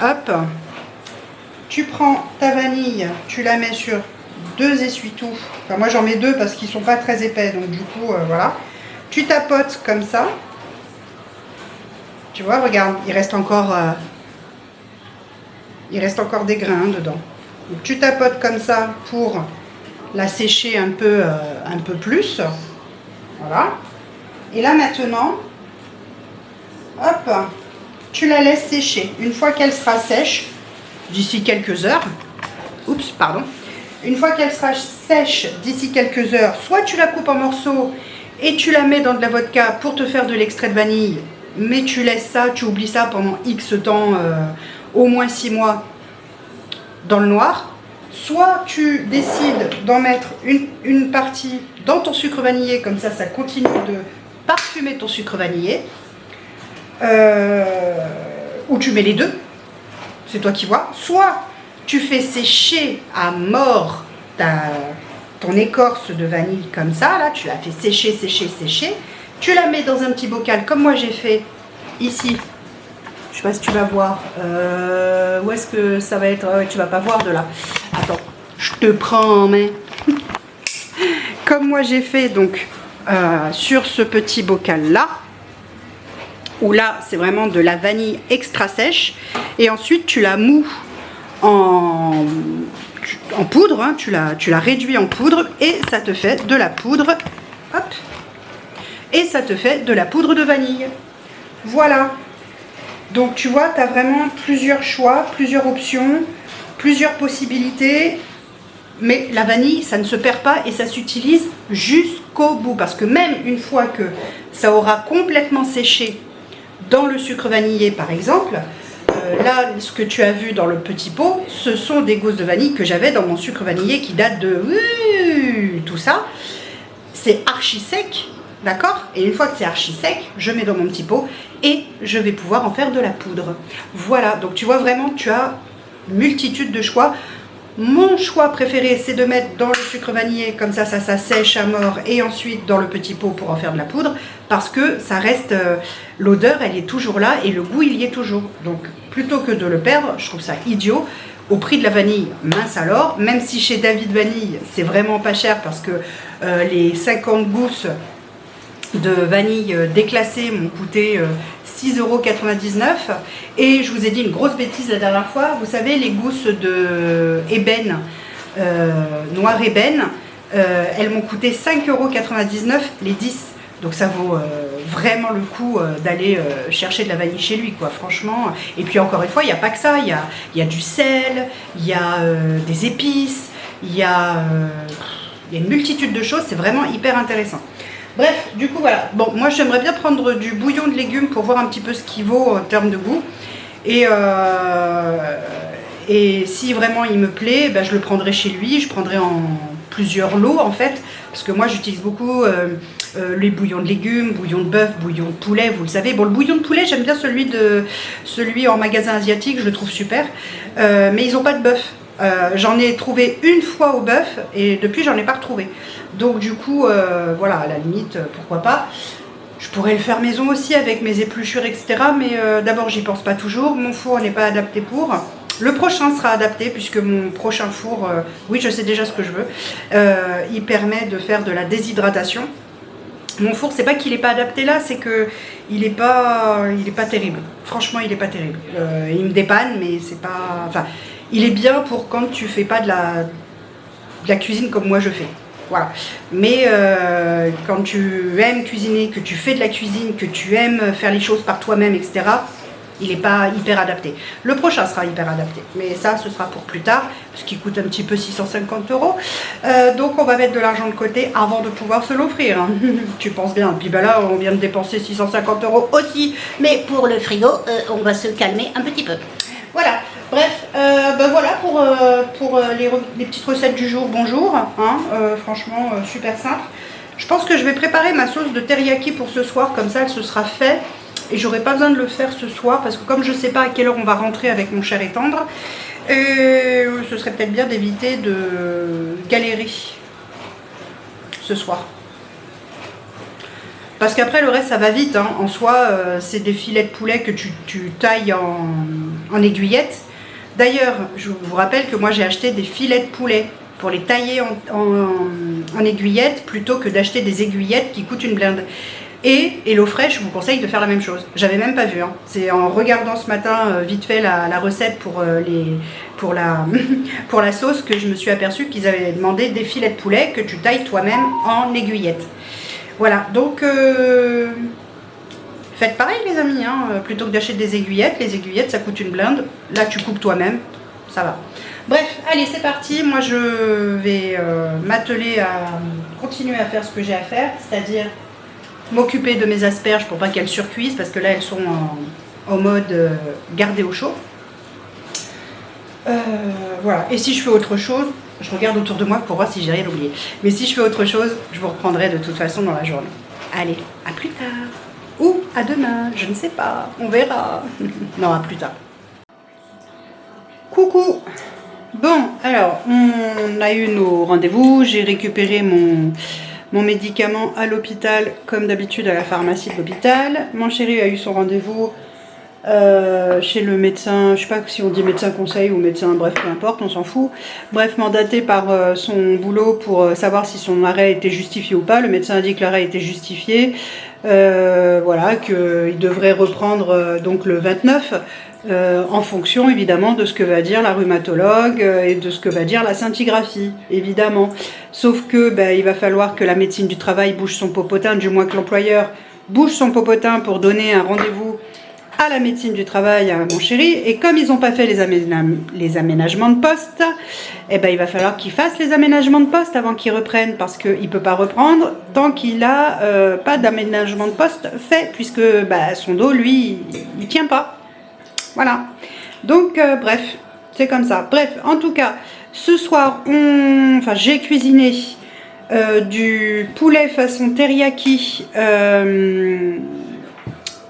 Hop, tu prends ta vanille, tu la mets sur 2 essuie-tout. Enfin, moi j'en mets 2 parce qu'ils sont pas très épais, donc du coup, voilà. Tu tapotes comme ça. Tu vois, regarde, il reste encore des grains dedans. Donc, tu tapotes comme ça pour la sécher un peu plus. Voilà. Et là maintenant, hop, tu la laisses sécher. Une fois qu'elle sera sèche, d'ici quelques heures, oups, pardon, une fois qu'elle sera sèche d'ici quelques heures, soit tu la coupes en morceaux et tu la mets dans de la vodka pour te faire de l'extrait de vanille, mais tu laisses ça, tu oublies ça pendant X temps, au moins 6 mois dans le noir. Soit tu décides d'en mettre une partie dans ton sucre vanillé, comme ça, ça continue de parfumer ton sucre vanillé. Ou tu mets les deux, c'est toi qui vois. Soit tu fais sécher à mort ton écorce de vanille comme ça, là, tu la fais sécher, tu la mets dans un petit bocal comme moi j'ai fait ici. Je sais pas si tu vas voir, où est-ce que ça va être, tu vas pas voir de là. Attends, je te prends en main. Comme moi j'ai fait donc sur ce petit bocal là, où là c'est vraiment de la vanille extra sèche, et ensuite tu la mous en poudre, hein, tu la réduis en poudre et ça te fait de la poudre, hop, et ça te fait de la poudre de vanille. Voilà, donc tu vois, tu as vraiment plusieurs choix, plusieurs options plusieurs possibilités. Mais la vanille, ça ne se perd pas et ça s'utilise jusqu'au bout. Parce que même une fois que ça aura complètement séché dans le sucre vanillé, par exemple, là, ce que tu as vu dans le petit pot, ce sont des gousses de vanille que j'avais dans mon sucre vanillé qui date de tout ça. C'est archi sec, d'accord? Et une fois que c'est archi sec, je mets dans mon petit pot et je vais pouvoir en faire de la poudre. Voilà, donc tu vois vraiment, tu as multitude de choix. Mon choix préféré, c'est de mettre dans le sucre vanillé, comme ça sèche à mort, et ensuite dans le petit pot pour en faire de la poudre, parce que ça reste, l'odeur, elle est toujours là, et le goût, il y est toujours. Donc, plutôt que de le perdre, je trouve ça idiot. Au prix de la vanille, mince alors, même si chez David Vanille, c'est vraiment pas cher, parce que les 50 gousses de vanille déclassée m'ont coûté 6,99 €. Et je vous ai dit une grosse bêtise la dernière fois. Vous savez, les gousses de ébène, noir ébène, elles m'ont coûté 5,99 € les 10. Donc ça vaut vraiment le coup d'aller chercher de la vanille chez lui, quoi, franchement. Et puis encore une fois, il n'y a pas que ça. Il y a du sel, il y a des épices, il y a une multitude de choses. C'est vraiment hyper intéressant. Bref, du coup, voilà. Bon, moi, j'aimerais bien prendre du bouillon de légumes pour voir un petit peu ce qu'il vaut en termes de goût. Et si vraiment il me plaît, ben, je le prendrai chez lui. Je prendrai en plusieurs lots, en fait. Parce que moi, j'utilise beaucoup les bouillons de légumes, bouillon de bœuf, bouillon de poulet, vous le savez. Bon, le bouillon de poulet, j'aime bien celui en magasin asiatique, je le trouve super. Mais ils n'ont pas de bœuf. J'en ai trouvé une fois au bœuf et depuis j'en ai pas retrouvé. Donc du coup, voilà, à la limite, pourquoi pas. Je pourrais le faire maison aussi avec mes épluchures, etc. Mais d'abord, j'y pense pas toujours. Mon four n'est pas adapté pour. Le prochain sera adapté puisque mon prochain four, oui, je sais déjà ce que je veux. Il permet de faire de la déshydratation. Mon four, c'est pas qu'il n'est pas adapté là, c'est que il est pas terrible. Franchement, il est pas terrible. Il me dépanne, mais c'est pas. Enfin, il est bien pour quand tu fais pas de la cuisine comme moi je fais. Voilà. Mais quand tu aimes cuisiner, que tu fais de la cuisine, que tu aimes faire les choses par toi-même, etc., il n'est pas hyper adapté. Le prochain sera hyper adapté. Mais ça, ce sera pour plus tard, parce qu'il coûte un petit peu 650 €. Donc on va mettre de l'argent de côté avant de pouvoir se l'offrir. Hein. Tu penses bien. Puis ben là, on vient de dépenser 650 € aussi. Mais pour le frigo, on va se calmer un petit peu. Voilà. Bref, ben voilà pour les petites recettes du jour. Bonjour. Hein, franchement, super simple. Je pense que je vais préparer ma sauce de teriyaki pour ce soir. Comme ça, elle se sera faite. Et j'aurai pas besoin de le faire ce soir. Parce que comme je sais pas à quelle heure on va rentrer avec mon cher et tendre, ce serait peut-être bien d'éviter de galérer ce soir. Parce qu'après, le reste, ça va vite. Hein. En soi, c'est des filets de poulet que tu tailles en aiguillettes. D'ailleurs, je vous rappelle que moi, j'ai acheté des filets de poulet pour les tailler en aiguillettes plutôt que d'acheter des aiguillettes qui coûtent une blinde. Et HelloFresh vous conseille de faire la même chose. J'avais même pas vu. Hein. C'est en regardant ce matin vite fait la recette pour la sauce que je me suis aperçue qu'ils avaient demandé des filets de poulet que tu tailles toi-même en aiguillettes. Voilà, donc faites pareil les amis, hein, plutôt que d'acheter des aiguillettes. Les aiguillettes ça coûte une blinde, là tu coupes toi-même, ça va. Bref, allez c'est parti, moi je vais m'atteler à continuer à faire ce que j'ai à faire, c'est-à-dire m'occuper de mes asperges pour pas qu'elles surcuisent, parce que là elles sont en mode garder au chaud. Voilà, et si je fais autre chose, je regarde autour de moi pour voir si j'ai rien oublié. Mais si je fais autre chose, je vous reprendrai de toute façon dans la journée. Allez, à plus tard. Ou à demain, je ne sais pas. On verra. Non, à plus tard. Coucou. Bon, alors, on a eu nos rendez-vous. J'ai récupéré mon médicament à l'hôpital, comme d'habitude à la pharmacie de l'hôpital. Mon chéri a eu son rendez-vous chez le médecin, je sais pas si on dit médecin conseil ou médecin, bref, peu importe, on s'en fout. Bref, mandaté par son boulot pour savoir si son arrêt était justifié ou pas. Le médecin a dit que l'arrêt était justifié, voilà, qu'il devrait reprendre donc le 29, en fonction évidemment de ce que va dire la rhumatologue et de ce que va dire la scintigraphie, évidemment. Sauf que ben, il va falloir que la médecine du travail bouge son popotin, du moins que l'employeur bouge son popotin pour donner un rendez-vous à la médecine du travail, mon chéri, et comme ils n'ont pas fait les aménagements de poste, eh ben, il va falloir qu'il fasse les aménagements de poste avant qu'il reprenne, parce qu'il ne peut pas reprendre tant qu'il n'a pas d'aménagement de poste fait, puisque bah, son dos, lui, il ne tient pas. Voilà. Donc, bref, c'est comme ça. Bref, en tout cas, ce soir, j'ai cuisiné du poulet façon teriyaki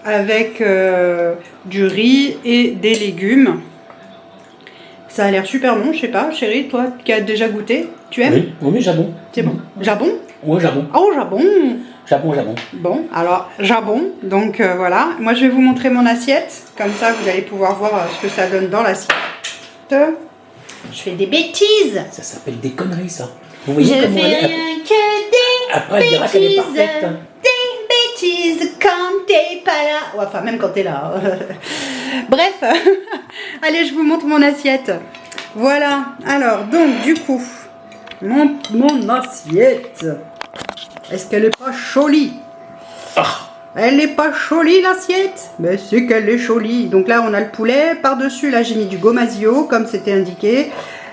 avec du riz et des légumes. Ça a l'air super bon, je sais pas, chérie, toi qui as déjà goûté, tu aimes? Oui, oui, jabon. C'est bon. Jabon? Oui, jabon. Oh, jabon. Jabon, jabon. Bon, alors, jabon, donc voilà. Moi, je vais vous montrer mon assiette, comme ça, vous allez pouvoir voir ce que ça donne dans l'assiette. Je fais des bêtises. Ça s'appelle des conneries, ça. Vous Je voyez fais comment rien elle est. que des Après, elle dira qu'elle est bêtises. parfaite. Des bêtises quand t'es pas là. Ouais, enfin, même quand t'es là. Bref, allez, je vous montre mon assiette. Voilà, alors, donc, du coup, mon assiette. Est-ce qu'elle est pas jolie? Ah. Elle n'est pas jolie l'assiette? Mais c'est qu'elle est jolie. Donc là on a le poulet, par-dessus là j'ai mis du gomasio comme c'était indiqué.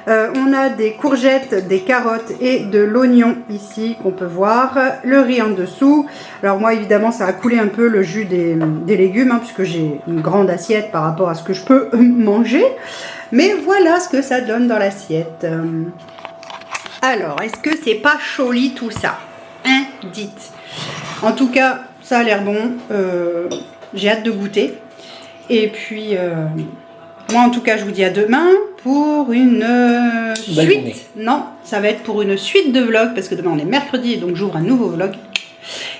On a des courgettes, des carottes et de l'oignon ici qu'on peut voir. Le riz en dessous. Alors moi évidemment ça a coulé un peu le jus des légumes hein, puisque j'ai une grande assiette par rapport à ce que je peux manger. Mais voilà ce que ça donne dans l'assiette. Alors est-ce que c'est pas joli tout ça? Hein, dites. En tout cas ça a l'air bon, j'ai hâte de goûter. Et puis, moi en tout cas, je vous dis à demain pour une suite. Non, ça va être pour une suite de vlogs, parce que demain on est mercredi, donc j'ouvre un nouveau vlog.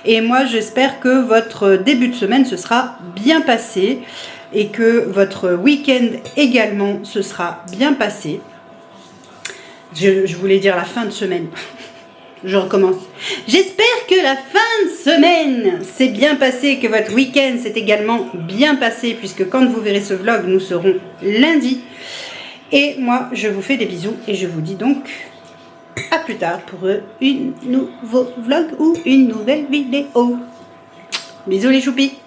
Et moi j'espère que votre début de semaine se sera bien passé, et que votre week-end également se sera bien passé. Je voulais dire la fin de semaine. Je recommence. J'espère que la fin de semaine s'est bien passée, que votre week-end s'est également bien passé, puisque quand vous verrez ce vlog, nous serons lundi. Et moi, je vous fais des bisous et je vous dis donc à plus tard pour un nouveau vlog ou une nouvelle vidéo. Bisous les choupis.